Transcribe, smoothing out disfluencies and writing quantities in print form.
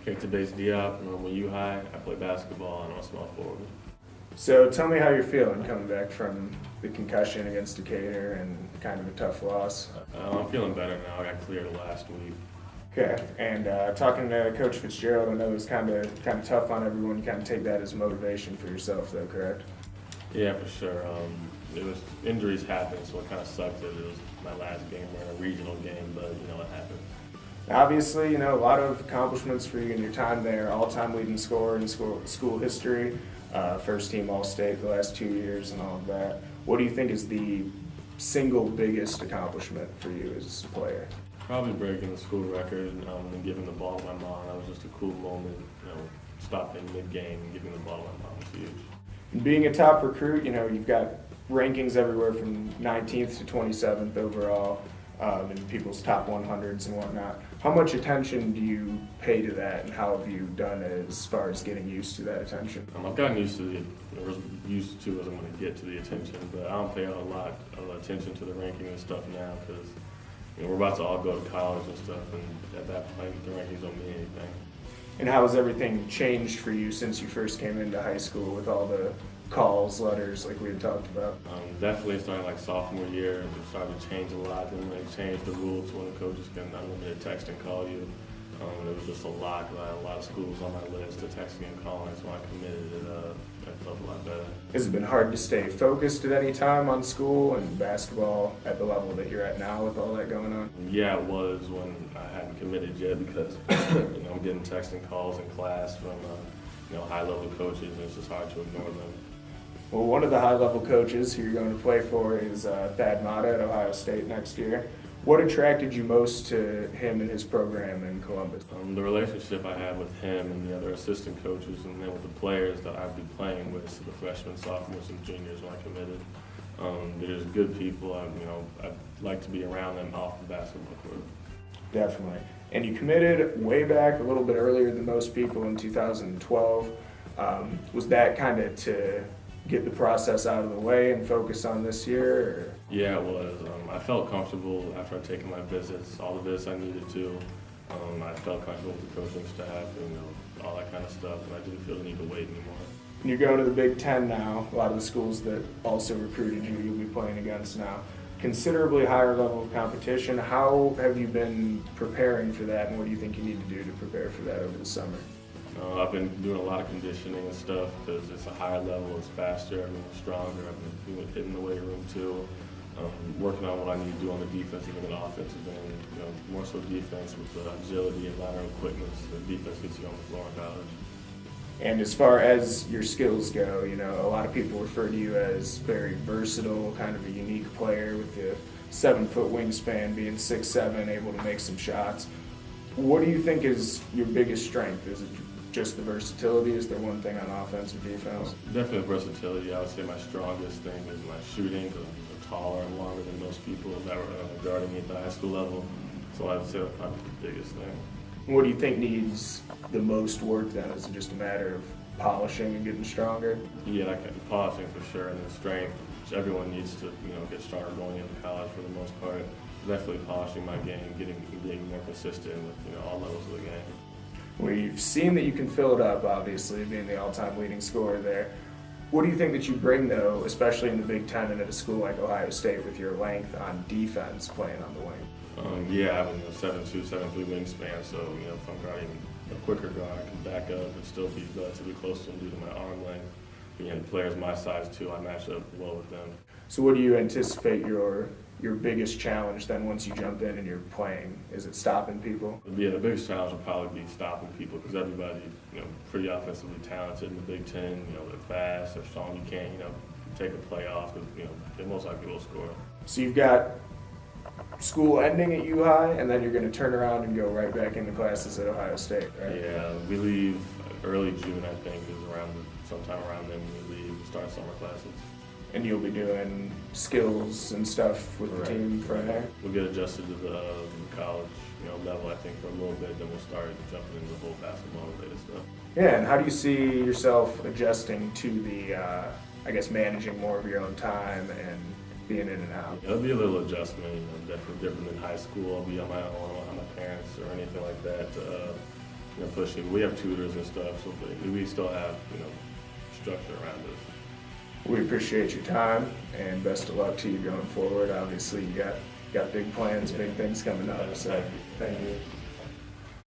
Keita Bates-Diop, and I'm with U High. I play basketball and I'm a small forward. So tell me how you're feeling coming back from the concussion against Decatur and kind of a tough loss. I'm feeling better now. I got cleared last week. Okay, and talking to Coach Fitzgerald, I know it was kind of tough on everyone. You kind of take that as motivation for yourself, though, correct? Yeah, for sure. Injuries happen, so it kind of sucked that it was my last game. We're in a regional game, but it happened. Obviously, a lot of accomplishments for you in your time there. All-time leading scorer in school history, first team All-State the last 2 years, and all of that. What do you think is the single biggest accomplishment for you as a player? Probably breaking the school record and giving the ball to my mom. That was just a cool moment. Stopping mid-game and giving the ball to my mom was huge. And being a top recruit, you've got rankings everywhere from 19th to 27th overall in people's top 100s and whatnot. How much attention do you pay to that, and how have you done as far as getting used to that attention? I've gotten used to as I'm going to get to the attention, but I don't pay a lot of attention to the ranking and stuff now because we're about to all go to college and stuff, and at that point the rankings don't mean anything. And how has everything changed for you since you first came into high school with all the calls, letters, like we had talked about? Definitely starting like sophomore year, it started to change a lot. Then they changed the rules when the coaches can unlimited text and call you. It was just a lot. I had a lot of schools on my list to texting and calling, so when I committed it felt a lot better. Has it been hard to stay focused at any time on school and basketball at the level that you're at now with all that going on? Yeah, it was when I hadn't committed yet because I'm getting text and calls in class from high-level coaches, and it's just hard to ignore them. Well, one of the high-level coaches who you're going to play for is Thad Matta at Ohio State next year. What attracted you most to him and his program in Columbus? The relationship I had with him and the other assistant coaches, and then with the players that I'd be playing with, so the freshmen, sophomores, and juniors when I committed. They're just good people. I'd like to be around them off the basketball court. Definitely. And you committed way back a little bit earlier than most people in 2012. Was that kind of to get the process out of the way and focus on this year? Or? Yeah, it was. I felt comfortable after I'd taken my visits, all the visits I needed to. I felt comfortable with the coaching staff and all that kind of stuff, and I didn't feel the need to wait anymore. You're going to the Big Ten now. A lot of the schools that also recruited you, you'll be playing against now. Considerably higher level of competition. How have you been preparing for that, and what do you think you need to do to prepare for that over the summer? I've been doing a lot of conditioning and stuff because it's a higher level, it's faster, stronger. I've been hitting the weight room too. Working on what I need to do on the defensive and offensive end. More so defense with the agility and lateral quickness. The defense gets you on the floor in college. And as far as your skills go, a lot of people refer to you as very versatile, kind of a unique player with the 7-foot wingspan, being 6'7", able to make some shots. What do you think is your biggest strength? Is it just the versatility? Is there one thing on offense or defense? Definitely versatility. I would say my strongest thing is my shooting because I'm taller and longer than most people that were guarding me at the high school level. So I would say that's probably the biggest thing. What do you think needs the most work then? Is it just a matter of polishing and getting stronger? Yeah, polishing for sure, and then strength. Everyone needs to get stronger going into college for the most part. Definitely polishing my game, getting more consistent with all levels of the game. We've seen that you can fill it up, obviously, being the all-time leading scorer there. What do you think that you bring, though, especially in the Big Ten and at a school like Ohio State with your length on defense playing on the wing? Yeah, I have a 7'2", 7'3" wingspan, so if I'm guarding a quicker guard, I can back up and still be relatively close to him due to my arm length. Players my size too, I match up well with them. So what do you anticipate your biggest challenge then once you jump in and you're playing? Is it stopping people? Yeah, the biggest challenge will probably be stopping people because everybody, pretty offensively talented in the Big Ten. They're fast, they're strong. You can't, take a play off because, they most likely will score. So you've got school ending at U High, and then you're going to turn around and go right back into classes at Ohio State, right? Yeah, we leave early June, I think, is sometime around then we leave and start summer classes. And you'll be doing skills and stuff with the team from there? We'll get adjusted to the college level, I think, for a little bit, then we'll start jumping into the whole basketball-related stuff. Yeah, and how do you see yourself adjusting to the, managing more of your own time and being in and out? It'll be a little adjustment, definitely different than high school. I'll be on my own, I don't have my parents or anything like that to pushing. We have tutors and stuff, so we still have structure around us. We appreciate your time and best of luck to you going forward. Obviously, you got big plans, big things coming up. So, thank you.